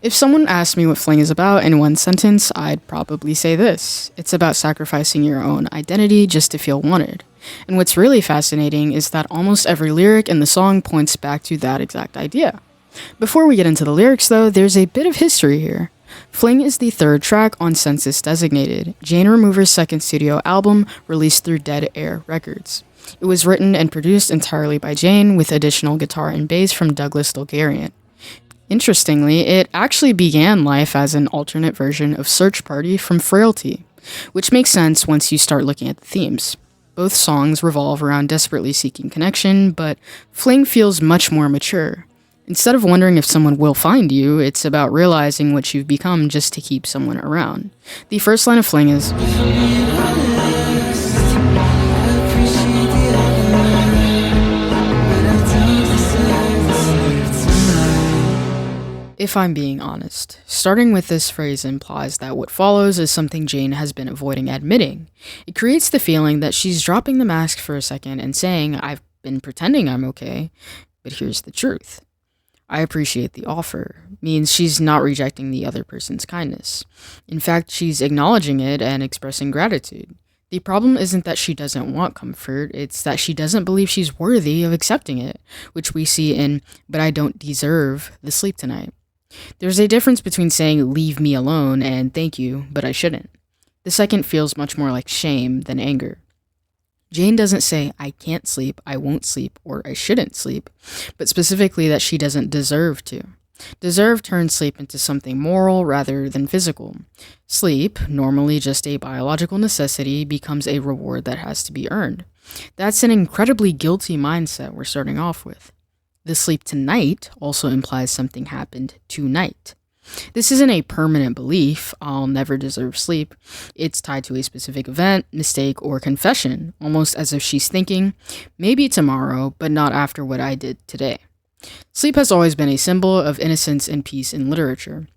If someone asked me what Fling is about in one sentence, I'd probably say this. It's about sacrificing your own identity just to feel wanted. And what's really fascinating is that almost every lyric in the song points back to that exact idea. Before we get into the lyrics though, there's a bit of history here. Fling is the third track on Census Designated, Jane Remover's second studio album released through Dead Air Records. It was written and produced entirely by Jane, with additional guitar and bass from Douglas Dulgarian. Interestingly, it actually began life as an alternate version of Search Party from Frailty, which makes sense once you start looking at the themes. Both songs revolve around desperately seeking connection, but Fling feels much more mature. Instead of wondering if someone will find you, it's about realizing what you've become just to keep someone around. The first line of Fling is, if I'm being honest, starting with this phrase implies that what follows is something Jane has been avoiding admitting. It creates the feeling that she's dropping the mask for a second and saying, I've been pretending I'm okay, but here's the truth. I appreciate the offer means she's not rejecting the other person's kindness. In fact, she's acknowledging it and expressing gratitude. The problem isn't that she doesn't want comfort, it's that she doesn't believe she's worthy of accepting it, which we see in But I Don't Deserve the Sleep Tonight. There's a difference between saying leave me alone and thank you, but I shouldn't. The second feels much more like shame than anger. Jane doesn't say, I can't sleep, I won't sleep, or I shouldn't sleep, but specifically that she doesn't deserve to. Deserve turns sleep into something moral rather than physical. Sleep, normally just a biological necessity, becomes a reward that has to be earned. That's an incredibly guilty mindset we're starting off with. The sleep tonight also implies something happened tonight. This isn't a permanent belief, I'll never deserve sleep. It's tied to a specific event, mistake, or confession, almost as if she's thinking, maybe tomorrow, but not after what I did today. Sleep has always been a symbol of innocence and peace in literature.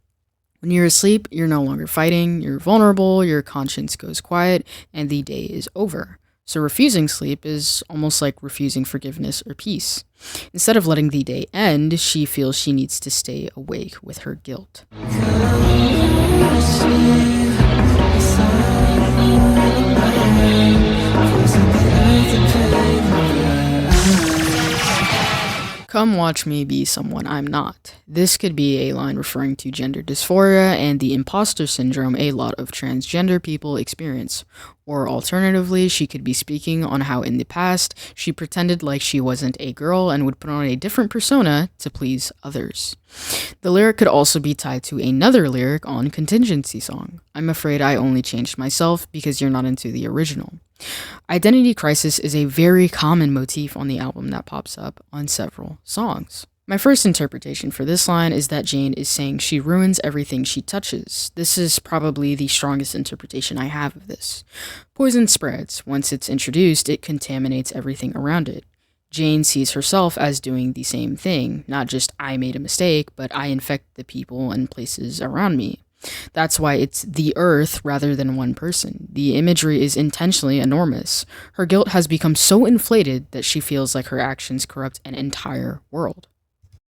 When you're asleep, you're no longer fighting, you're vulnerable, your conscience goes quiet, and the day is over. So refusing sleep is almost like refusing forgiveness or peace. Instead of letting the day end, she feels she needs to stay awake with her guilt. Come watch me be someone I'm not. This could be a line referring to gender dysphoria and the imposter syndrome a lot of transgender people experience. Or alternatively, she could be speaking on how in the past, she pretended like she wasn't a girl and would put on a different persona to please others. The lyric could also be tied to another lyric on Contingency Song. I'm afraid I only changed myself because you're not into the original. Identity crisis is a very common motif on the album that pops up on several songs. My first interpretation for this line is that Jane is saying she ruins everything she touches. This is probably the strongest interpretation I have of this. Poison spreads. Once it's introduced, it contaminates everything around it. Jane sees herself as doing the same thing, not just I made a mistake, but I infect the people and places around me. That's why it's the earth rather than one person. The imagery is intentionally enormous. Her guilt has become so inflated that she feels like her actions corrupt an entire world.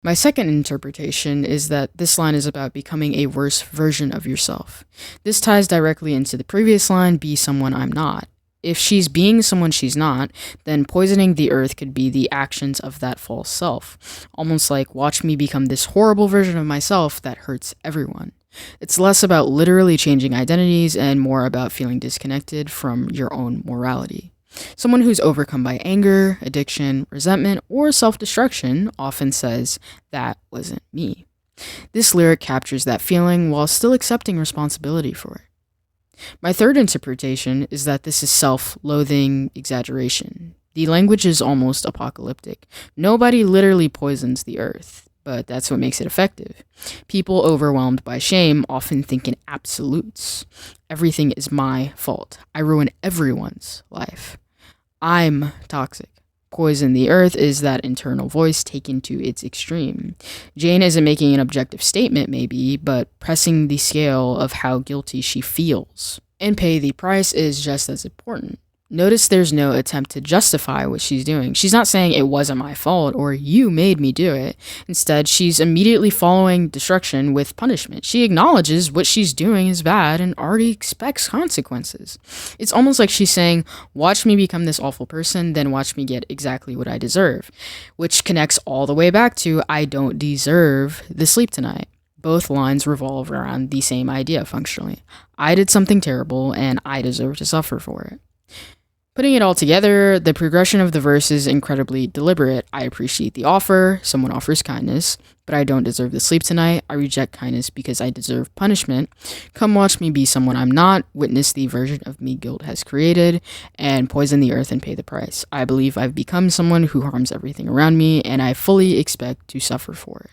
My second interpretation is that this line is about becoming a worse version of yourself. This ties directly into the previous line, be someone I'm not. If she's being someone she's not, then poisoning the earth could be the actions of that false self. Almost like, watch me become this horrible version of myself that hurts everyone. It's less about literally changing identities and more about feeling disconnected from your own morality. Someone who's overcome by anger, addiction, resentment, or self-destruction often says, that wasn't me. This lyric captures that feeling while still accepting responsibility for it. My third interpretation is that this is self-loathing exaggeration. The language is almost apocalyptic. Nobody literally poisons the earth, but that's what makes it effective. People overwhelmed by shame often think in absolutes. Everything is my fault. I ruin everyone's life. I'm toxic. Poison the earth is that internal voice taken to its extreme. Jane isn't making an objective statement maybe, but pressing the scale of how guilty she feels. And pay the price is just as important. Notice there's no attempt to justify what she's doing. She's not saying it wasn't my fault or you made me do it. Instead, she's immediately following destruction with punishment. She acknowledges what she's doing is bad and already expects consequences. It's almost like she's saying, watch me become this awful person, then watch me get exactly what I deserve, which connects all the way back to I don't deserve the sleep tonight. Both lines revolve around the same idea functionally. I did something terrible and I deserve to suffer for it. Putting it all together, the progression of the verse is incredibly deliberate. I appreciate the offer, someone offers kindness, but I don't deserve to sleep tonight. I reject kindness because I deserve punishment. Come watch me be someone I'm not, witness the version of me guilt has created, and poison the earth and pay the price. I believe I've become someone who harms everything around me, and I fully expect to suffer for it.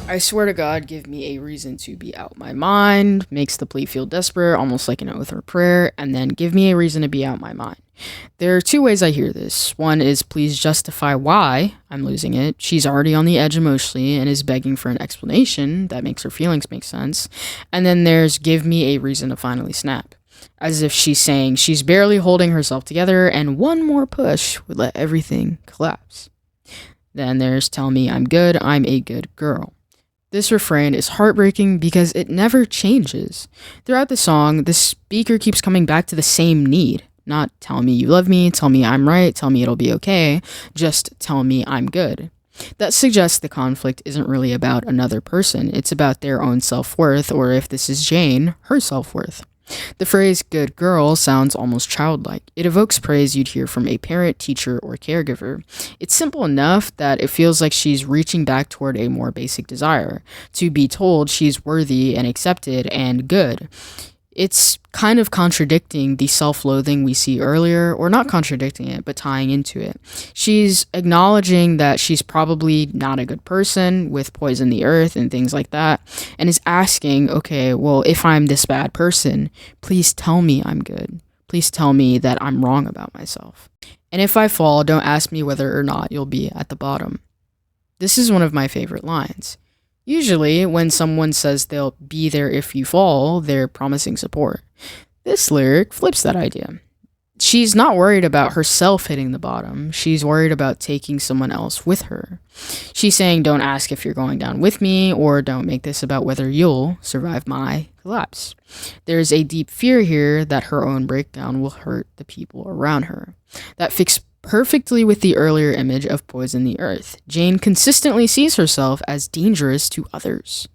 I swear to God, give me a reason to be out my mind, makes the plea feel desperate, almost like an oath or prayer, and then give me a reason to be out my mind. There are two ways I hear this. One is please justify why I'm losing it. She's already on the edge emotionally and is begging for an explanation that makes her feelings make sense. And then there's give me a reason to finally snap. As if she's saying she's barely holding herself together and one more push would let everything collapse. Then there's tell me I'm good, I'm a good girl. This refrain is heartbreaking because it never changes. Throughout the song, the speaker keeps coming back to the same need. Not tell me you love me, tell me I'm right, tell me it'll be okay, just tell me I'm good. That suggests the conflict isn't really about another person, it's about their own self-worth, or if this is Jane, her self-worth. The phrase good girl sounds almost childlike. It evokes praise you'd hear from a parent, teacher, or caregiver. It's simple enough that it feels like she's reaching back toward a more basic desire, to be told she's worthy and accepted and good. It's kind of contradicting the self-loathing we see earlier, or not contradicting it, but tying into it. She's acknowledging that she's probably not a good person with poison the earth and things like that, and is asking, okay, well, if I'm this bad person, please tell me I'm good. Please tell me that I'm wrong about myself. And if I fall, don't ask me whether or not you'll be at the bottom. This is one of my favorite lines. Usually, when someone says they'll be there if you fall, they're promising support. This lyric flips that idea. She's not worried about herself hitting the bottom. She's worried about taking someone else with her. She's saying, don't ask if you're going down with me, or don't make this about whether you'll survive my collapse. There's a deep fear here that her own breakdown will hurt the people around her. That fits perfectly with the earlier image of poison the earth. Jane consistently sees herself as dangerous to others.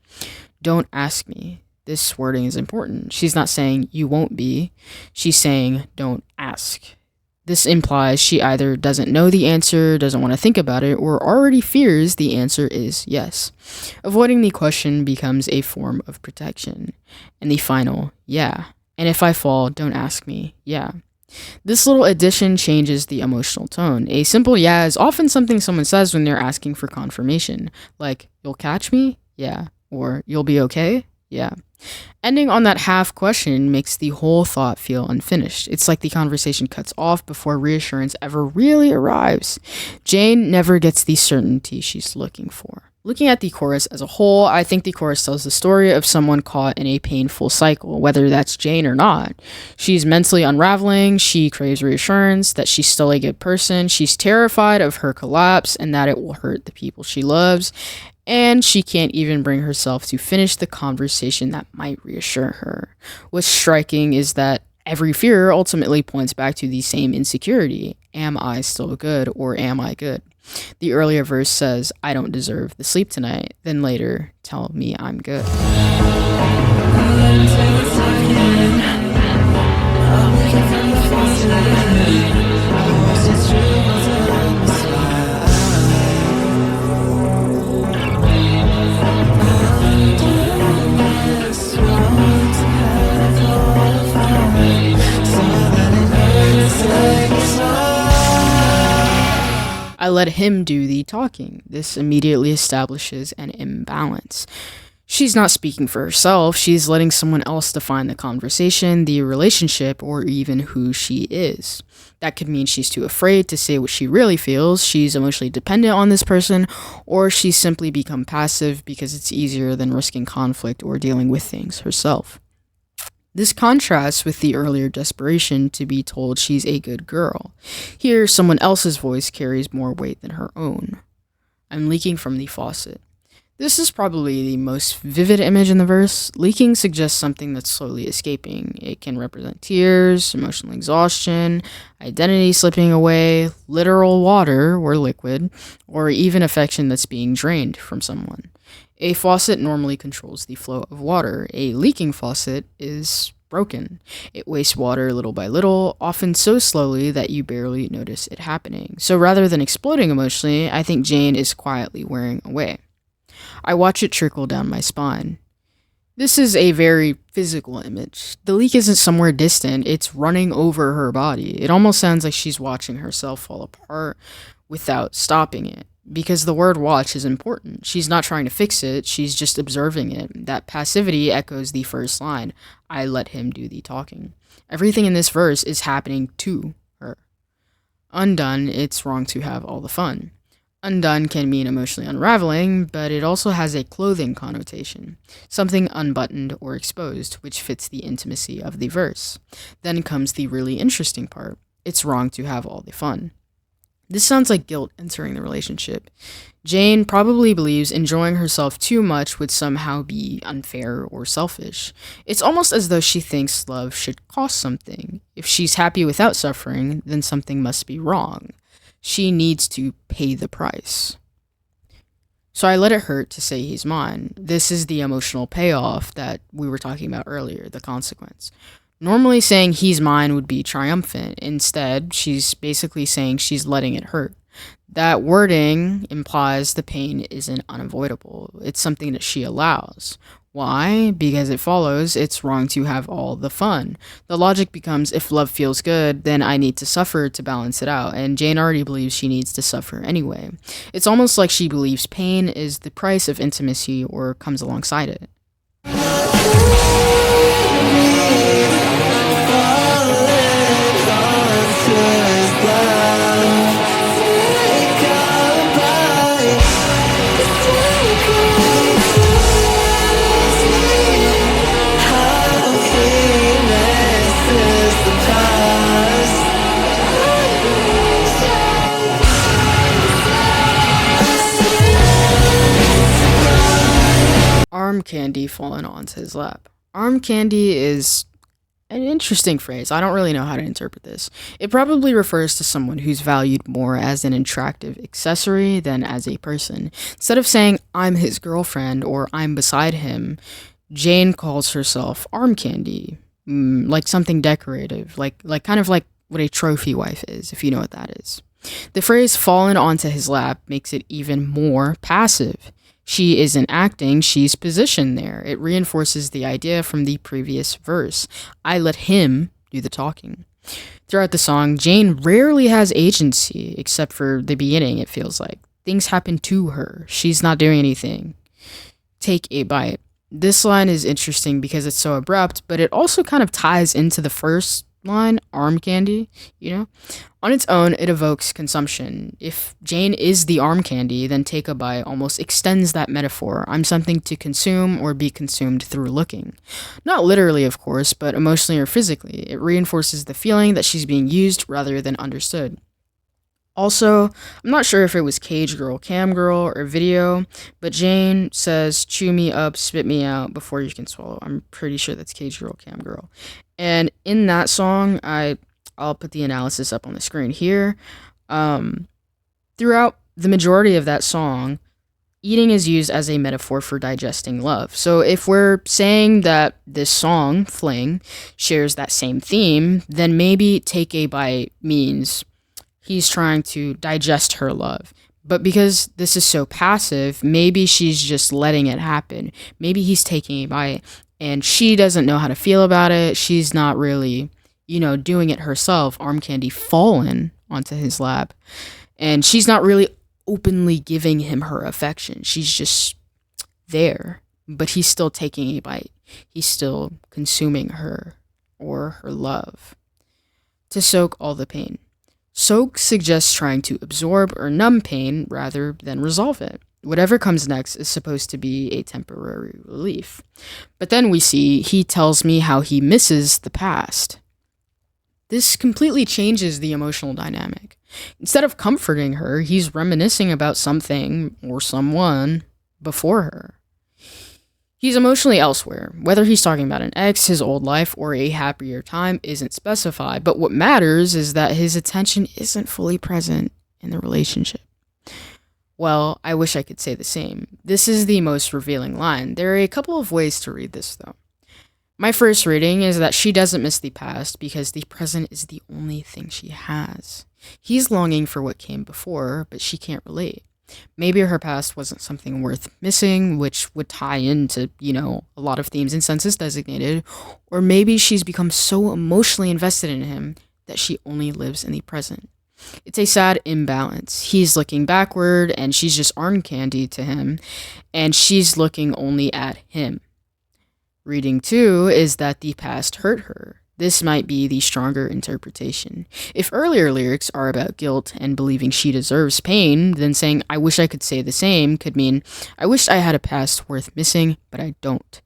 Don't ask me. This wording is important. She's not saying you won't be. She's saying don't ask. This implies she either doesn't know the answer, doesn't want to think about it, or already fears the answer is yes. Avoiding the question becomes a form of protection. And the final, yeah. And if I fall, don't ask me, yeah. This little addition changes the emotional tone. A simple yeah is often something someone says when they're asking for confirmation, like, you'll catch me? Yeah. Or, you'll be okay? Yeah. Ending on that half question makes the whole thought feel unfinished. It's like the conversation cuts off before reassurance ever really arrives. Jane never gets the certainty she's looking for. Looking at the chorus as a whole, I think the chorus tells the story of someone caught in a painful cycle, whether that's Jane or not. She's mentally unraveling, she craves reassurance that she's still a good person, she's terrified of her collapse and that it will hurt the people she loves, and she can't even bring herself to finish the conversation that might reassure her. What's striking is that every fear ultimately points back to the same insecurity. Am I still good, or am I good? The earlier verse says, I don't deserve the sleep tonight. Then later, tell me I'm good. I let him do the talking. This immediately establishes an imbalance. She's not speaking for herself, she's letting someone else define the conversation, the relationship, or even who she is. That could mean she's too afraid to say what she really feels, she's emotionally dependent on this person, or she's simply become passive because it's easier than risking conflict or dealing with things herself. This contrasts with the earlier desperation to be told she's a good girl. Here, someone else's voice carries more weight than her own. I'm leaking from the faucet. This is probably the most vivid image in the verse. Leaking suggests something that's slowly escaping. It can represent tears, emotional exhaustion, identity slipping away, literal water or liquid, or even affection that's being drained from someone. A faucet normally controls the flow of water. A leaking faucet is broken. It wastes water little by little, often so slowly that you barely notice it happening. So rather than exploding emotionally, I think Jane is quietly wearing away. I watch it trickle down my spine. This is a very physical image. The leak isn't somewhere distant, it's running over her body. It almost sounds like she's watching herself fall apart without stopping it. Because the word watch is important. She's not trying to fix it, she's just observing it. That passivity echoes the first line, I let him do the talking. Everything in this verse is happening to her. Undone, it's wrong to have all the fun. Undone can mean emotionally unraveling, but it also has a clothing connotation, something unbuttoned or exposed, which fits the intimacy of the verse. Then comes the really interesting part. It's wrong to have all the fun. This sounds like guilt entering the relationship. Jane probably believes enjoying herself too much would somehow be unfair or selfish. It's almost as though she thinks love should cost something. If she's happy without suffering, then something must be wrong. She needs to pay the price. So I let it hurt to say he's mine. This is the emotional payoff that we were talking about earlier, the consequence. Normally saying he's mine would be triumphant. Instead, she's basically saying she's letting it hurt. That wording implies the pain isn't unavoidable. It's something that she allows. Why? Because it follows it's wrong to have all the fun. The logic becomes if love feels good, then I need to suffer to balance it out, and Jane already believes she needs to suffer anyway. It's almost like she believes pain is the price of intimacy or comes alongside it. Arm candy falling onto his lap. Arm candy is an interesting phrase. I don't really know how to interpret this. It probably refers to someone who's valued more as an attractive accessory than as a person. Instead of saying, I'm his girlfriend or I'm beside him, Jane calls herself arm candy. Like something decorative. Like kind of like what a trophy wife is, if you know what that is. The phrase fallen onto his lap makes it even more passive. She isn't acting, she's positioned there. It reinforces the idea from the previous verse. I let him do the talking. Throughout the song, Jane rarely has agency, except for the beginning, it feels like. Things happen to her. She's not doing anything. Take a bite. This line is interesting because it's so abrupt, but it also kind of ties into the first line, arm candy, On its own, it evokes consumption. If Jane is the arm candy, then take a bite almost extends that metaphor. I'm something to consume or be consumed through looking. Not literally, of course, but emotionally or physically. It reinforces the feeling that she's being used rather than understood. Also, I'm not sure if it was Cage Girl, Cam Girl, or Video, but Jane says, chew me up, spit me out before you can swallow. I'm pretty sure that's Cage Girl, Cam Girl. And in that song, I'll put the analysis up on the screen here. Throughout the majority of that song, eating is used as a metaphor for digesting love. So if we're saying that this song, Fling, shares that same theme, then maybe take a bite means he's trying to digest her love. But because this is so passive, maybe she's just letting it happen. Maybe he's taking a bite and she doesn't know how to feel about it. She's not really, doing it herself. Arm candy fallen onto his lap. And she's not really openly giving him her affection. She's just there, but he's still taking a bite. He's still consuming her or her love to soak all the pain. Soak suggests trying to absorb or numb pain rather than resolve it. Whatever comes next is supposed to be a temporary relief. But then we see he tells me how he misses the past. This completely changes the emotional dynamic. Instead of comforting her, he's reminiscing about something or someone before her. He's emotionally elsewhere. Whether he's talking about an ex, his old life, or a happier time isn't specified, but what matters is that his attention isn't fully present in the relationship. Well, I wish I could say the same. This is the most revealing line. There are a couple of ways to read this, though. My first reading is that she doesn't miss the past because the present is the only thing she has. He's longing for what came before, but she can't relate. Maybe her past wasn't something worth missing, which would tie into, a lot of themes in Census Designated, or maybe she's become so emotionally invested in him that she only lives in the present. It's a sad imbalance. He's looking backward, and she's just arm candy to him, and she's looking only at him. Reading 2 is that the past hurt her. This might be the stronger interpretation. If earlier lyrics are about guilt and believing she deserves pain, then saying, I wish I could say the same could mean, I wish I had a past worth missing, but I don't.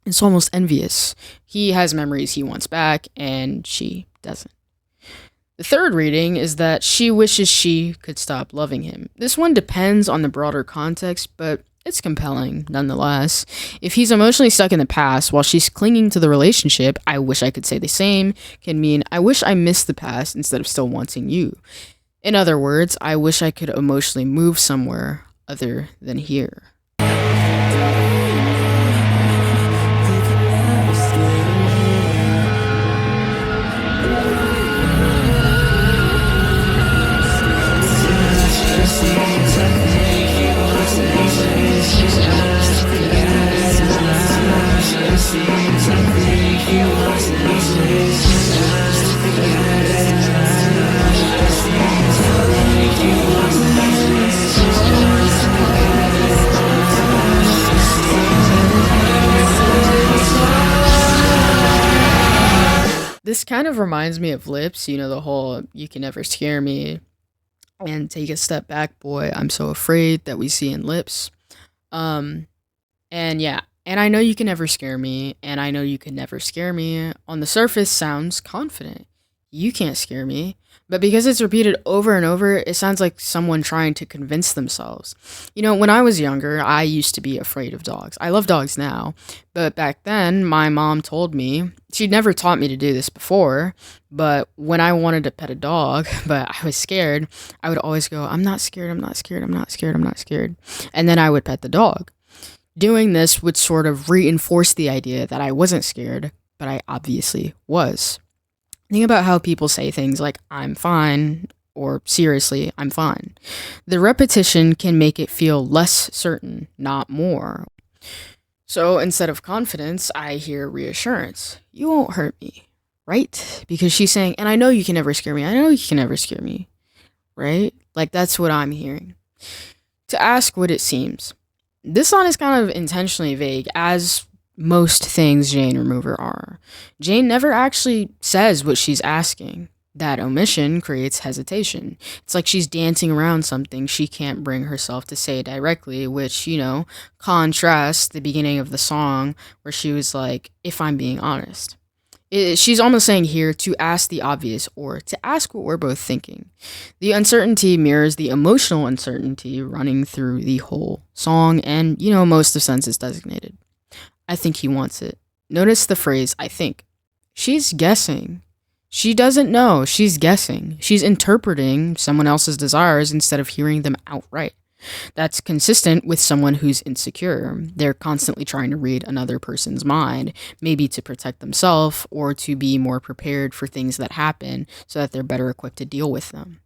It's almost envious. He has memories he wants back, and she doesn't. The third reading is that she wishes she could stop loving him. This one depends on the broader context, but it's compelling nonetheless. If he's emotionally stuck in the past while she's clinging to the relationship, I wish I could say the same can mean, I wish I missed the past instead of still wanting you. In other words, I wish I could emotionally move somewhere other than here. This kind of reminds me of Lips, the whole you can never scare me and take a step back, boy, I'm so afraid that we see in Lips. And I know you can never scare me, and I know you can never scare me. On the surface sounds confident. You can't scare me. But because it's repeated over and over, it sounds like someone trying to convince themselves. When I was younger, I used to be afraid of dogs. I love dogs now, but back then, my mom told me, she'd never taught me to do this before, but when I wanted to pet a dog, but I was scared, I would always go, I'm not scared, I'm not scared, I'm not scared, I'm not scared. And then I would pet the dog. Doing this would sort of reinforce the idea that I wasn't scared, but I obviously was. Think about how people say things like, I'm fine, or seriously, I'm fine. The repetition can make it feel less certain, not more. So instead of confidence, I hear reassurance. You won't hurt me, right? Because she's saying, and I know you can never scare me. I know you can never scare me, right? Like, that's what I'm hearing. To ask what it seems. This song is kind of intentionally vague, as most things Jane Remover are. Jane never actually says what she's asking. That omission creates hesitation. It's like she's dancing around something she can't bring herself to say directly, which, contrasts the beginning of the song where she was like, if I'm being honest. She's almost saying here to ask the obvious or to ask what we're both thinking. The uncertainty mirrors the emotional uncertainty running through the whole song and, most of Census Designated. I think he wants it. Notice the phrase, I think. She's guessing. She doesn't know. She's guessing. She's interpreting someone else's desires instead of hearing them outright. That's consistent with someone who's insecure. They're constantly trying to read another person's mind, maybe to protect themselves or to be more prepared for things that happen so that they're better equipped to deal with them.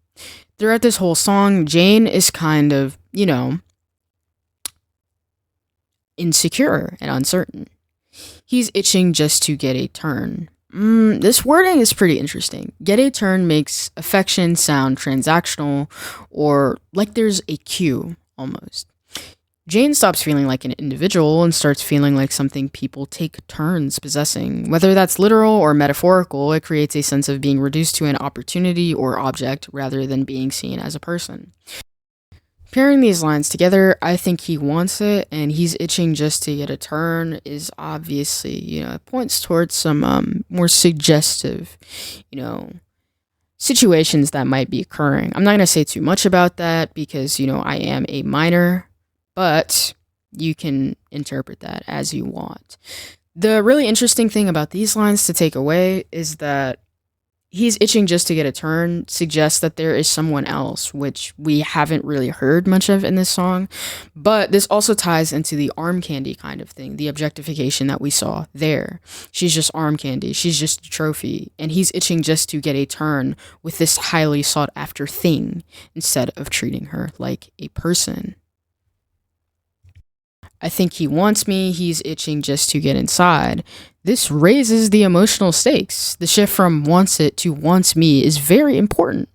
Throughout this whole song, Jane is kind of, insecure and uncertain. He's itching just to get a turn. This wording is pretty interesting. Get a turn makes affection sound transactional, or like there's a cue almost. Jane stops feeling like an individual and starts feeling like something people take turns possessing. Whether that's literal or metaphorical, it creates a sense of being reduced to an opportunity or object rather than being seen as a person. Pairing these lines together, I think he wants it and he's itching just to get a turn is obviously, it points towards some more suggestive, you know, situations that might be occurring. I'm not going to say too much about that because, I am a minor, but you can interpret that as you want. The really interesting thing about these lines to take away is that he's itching just to get a turn suggests that there is someone else, which we haven't really heard much of in this song. But this also ties into the arm candy kind of thing, the objectification that we saw there. She's just arm candy, she's just a trophy, and he's itching just to get a turn with this highly sought after thing instead of treating her like a person. I think he wants me, he's itching just to get inside. This raises the emotional stakes. The shift from wants it to wants me is very important.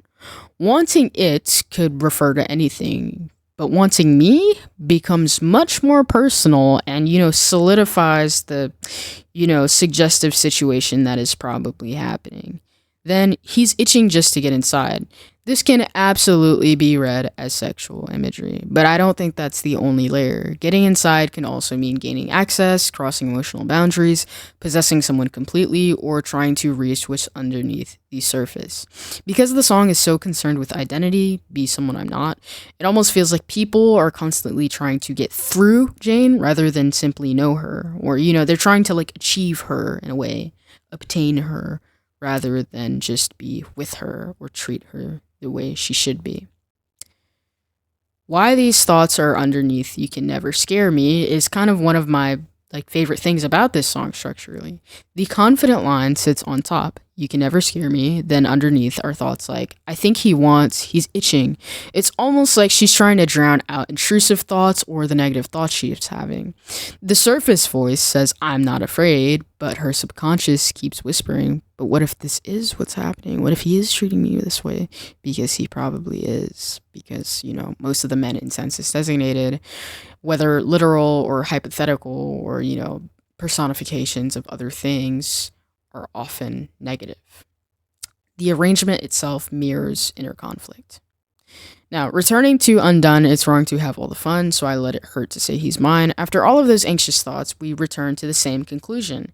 Wanting it could refer to anything, but wanting me becomes much more personal and, solidifies the, suggestive situation that is probably happening. Then he's itching just to get inside. This can absolutely be read as sexual imagery, but I don't think that's the only layer. Getting inside can also mean gaining access, crossing emotional boundaries, possessing someone completely, or trying to reach what's underneath the surface. Because the song is so concerned with identity, be someone I'm not, it almost feels like people are constantly trying to get through Jane rather than simply know her, or, they're trying to achieve her in a way, obtain her, rather than just be with her or treat her the way she should be. Why these thoughts are underneath You Can Never Scare Me is kind of one of my favorite things about this song structurally. The confident line sits on top. You can never scare me. Then underneath are thoughts like, I think he wants, he's itching. It's almost like she's trying to drown out intrusive thoughts or the negative thoughts she's having. The surface voice says, I'm not afraid, but her subconscious keeps whispering, but what if this is what's happening? What if he is treating me this way? Because he probably is. Because, most of the men in Census designated, whether literal or hypothetical or, personifications of other things, are often negative. The arrangement itself mirrors inner conflict. Now, returning to Undone, it's wrong to have all the fun, so I let it hurt to say he's mine. After all of those anxious thoughts, we return to the same conclusion.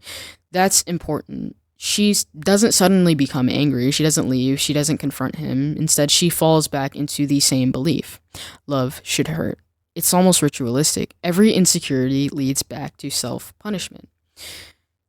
That's important. She doesn't suddenly become angry, she doesn't leave, she doesn't confront him. Instead, she falls back into the same belief. Love should hurt. It's almost ritualistic. Every insecurity leads back to self-punishment.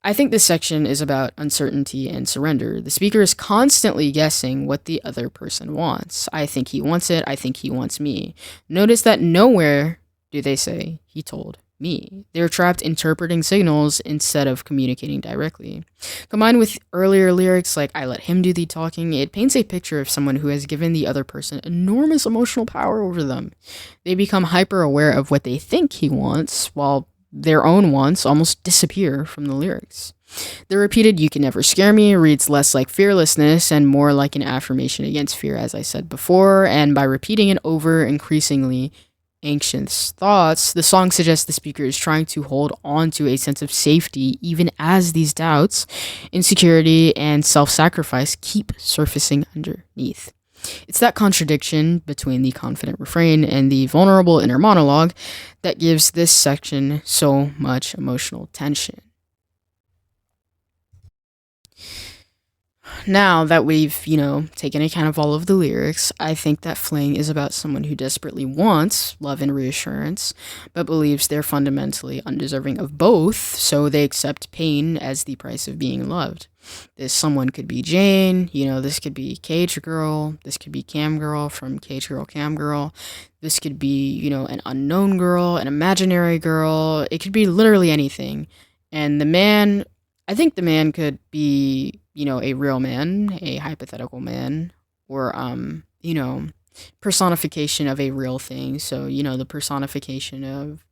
I think this section is about uncertainty and surrender. The speaker is constantly guessing what the other person wants. I think he wants it. I think he wants me. Notice that nowhere do they say, he told me. They're trapped interpreting signals instead of communicating directly. Combined with earlier lyrics like, I let him do the talking, it paints a picture of someone who has given the other person enormous emotional power over them. They become hyper aware of what they think he wants, while their own wants almost disappear from the lyrics. The repeated You Can Never Scare Me reads less like fearlessness and more like an affirmation against fear, as I said before, and by repeating it over increasingly anxious thoughts, the song suggests the speaker is trying to hold on to a sense of safety even as these doubts, insecurity, and self-sacrifice keep surfacing underneath. It's that contradiction between the confident refrain and the vulnerable inner monologue that gives this section so much emotional tension. Now that we've, taken account of all of the lyrics, I think that Fling is about someone who desperately wants love and reassurance, but believes they're fundamentally undeserving of both, so they accept pain as the price of being loved. This someone could be Jane, this could be Cage Girl, this could be Cam Girl from Cage Girl, Cam Girl, this could be, an unknown girl, an imaginary girl, it could be literally anything. And I think the man could be, a real man, a hypothetical man, or, personification of a real thing. So, the personification of,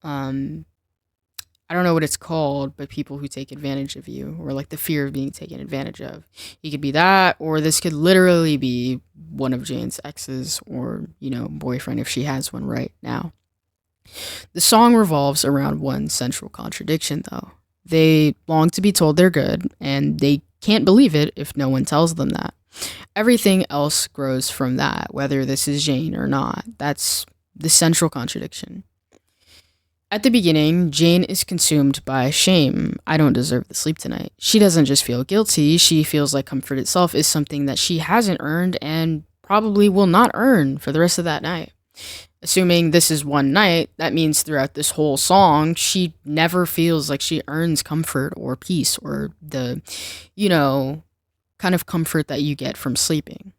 I I don't know what it's called, but people who take advantage of you, or like the fear of being taken advantage of. He could be that, or this could literally be one of Jane's exes or, boyfriend if she has one right now. The song revolves around one central contradiction, though. They long to be told they're good, and they can't believe it if no one tells them that. Everything else grows from that, whether this is Jane or not. That's the central contradiction. At the beginning, Jane is consumed by shame. I don't deserve the sleep tonight. She doesn't just feel guilty, she feels like comfort itself is something that she hasn't earned and probably will not earn for the rest of that night. Assuming this is one night, that means throughout this whole song, she never feels like she earns comfort or peace or the, kind of comfort that you get from sleeping.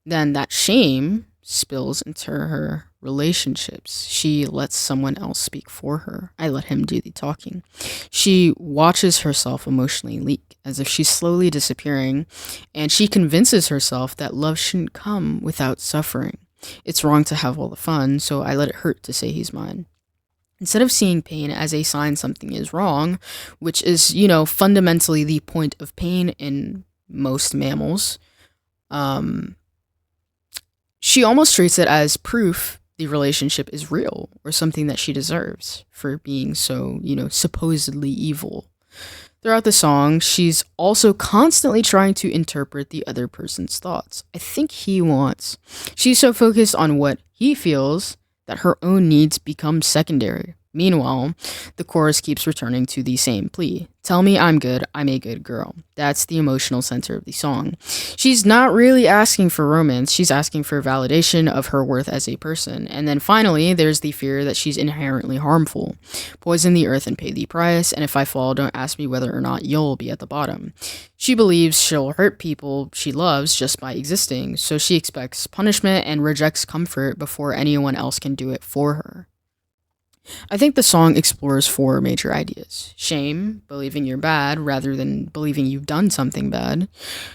Then that shame spills into her relationships. She lets someone else speak for her. I let him do the talking. She watches herself emotionally leak as if she's slowly disappearing, and she convinces herself that love shouldn't come without suffering. It's wrong to have all the fun, so I let it hurt to say he's mine. Instead of seeing pain as a sign something is wrong, which is, fundamentally the point of pain in most mammals, she almost treats it as proof the relationship is real or something that she deserves for being so, supposedly evil. Throughout the song, she's also constantly trying to interpret the other person's thoughts. I think he wants. She's so focused on what he feels that her own needs become secondary. Meanwhile, the chorus keeps returning to the same plea. Tell me I'm good, I'm a good girl. That's the emotional center of the song. She's not really asking for romance, she's asking for validation of her worth as a person. And then finally, there's the fear that she's inherently harmful. Poison the earth and pay the price, and if I fall, don't ask me whether or not you'll be at the bottom. She believes she'll hurt people she loves just by existing, so she expects punishment and rejects comfort before anyone else can do it for her. I think the song explores 4 major ideas: shame, believing you're bad rather than believing you've done something bad;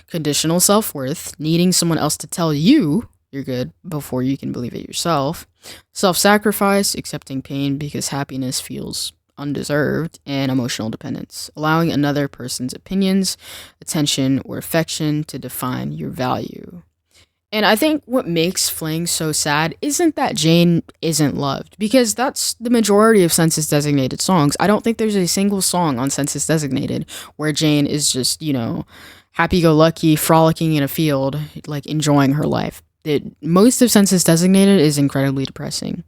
conditional self-worth, needing someone else to tell you you're good before you can believe it yourself; self-sacrifice, accepting pain because happiness feels undeserved; and emotional dependence, allowing another person's opinions, attention, or affection to define your value. And I think what makes Fling so sad isn't that Jane isn't loved, because that's the majority of Census Designated songs. I don't think there's a single song on Census Designated where Jane is just, happy-go-lucky, frolicking in a field, like enjoying her life. Most of Census Designated is incredibly depressing.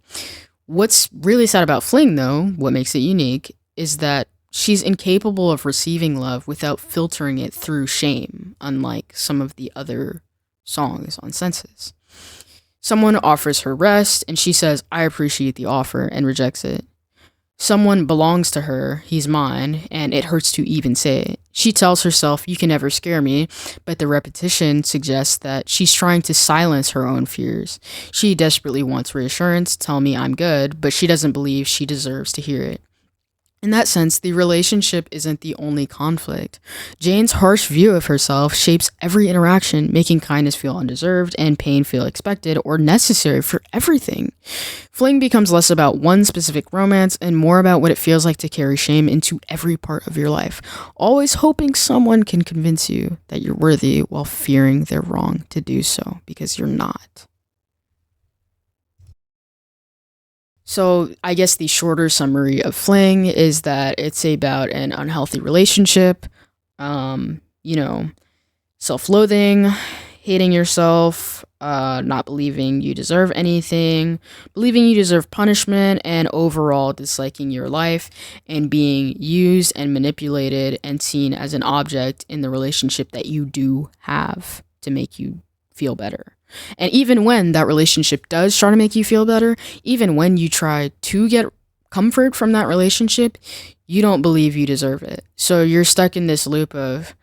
What's really sad about Fling, though, what makes it unique, is that she's incapable of receiving love without filtering it through shame, unlike some of the other songs on Census. Someone offers her rest, and she says, I appreciate the offer, and rejects it. Someone belongs to her, he's mine, and it hurts to even say it. She tells herself, you can never scare me, but the repetition suggests that she's trying to silence her own fears. She desperately wants reassurance, tell me I'm good, but she doesn't believe she deserves to hear it. In that sense, the relationship isn't the only conflict. Jane's harsh view of herself shapes every interaction, making kindness feel undeserved and pain feel expected or necessary for everything. Fling becomes less about one specific romance and more about what it feels like to carry shame into every part of your life, always hoping someone can convince you that you're worthy while fearing they're wrong to do so, because you're not. So I guess the shorter summary of Fling is that it's about an unhealthy relationship, self-loathing, hating yourself, not believing you deserve anything, believing you deserve punishment, and overall disliking your life and being used and manipulated and seen as an object in the relationship that you do have to make you feel better. And even when that relationship does try to make you feel better, even when you try to get comfort from that relationship, you don't believe you deserve it. So you're stuck in this loop of,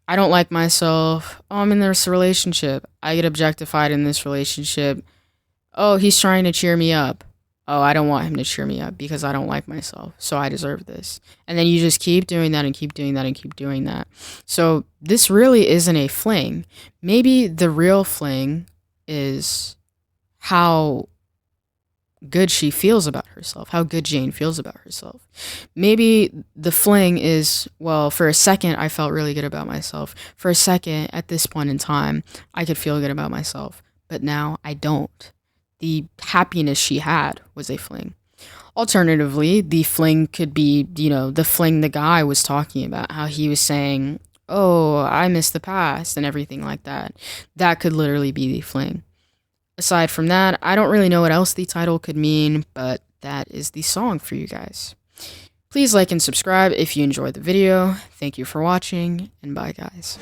I don't like myself. Oh, I'm in this relationship. I get objectified in this relationship. Oh, he's trying to cheer me up. Oh, I don't want him to cheer me up because I don't like myself. So I deserve this. And then you just keep doing that and keep doing that and keep doing that. So this really isn't a fling. Maybe the real fling is how good she feels about herself, how good Jane feels about herself. Maybe the fling is, well, for a second I felt really good about myself. For a second, at this point in time, I could feel good about myself, but now I don't. The happiness she had was a fling. Alternatively, the fling could be, the fling the guy was talking about, how he was saying, oh, I miss the past and everything like that. That could literally be the fling. Aside from that, I don't really know what else the title could mean, but that is the song for you guys. Please like and subscribe if you enjoyed the video. Thank you for watching, and bye guys.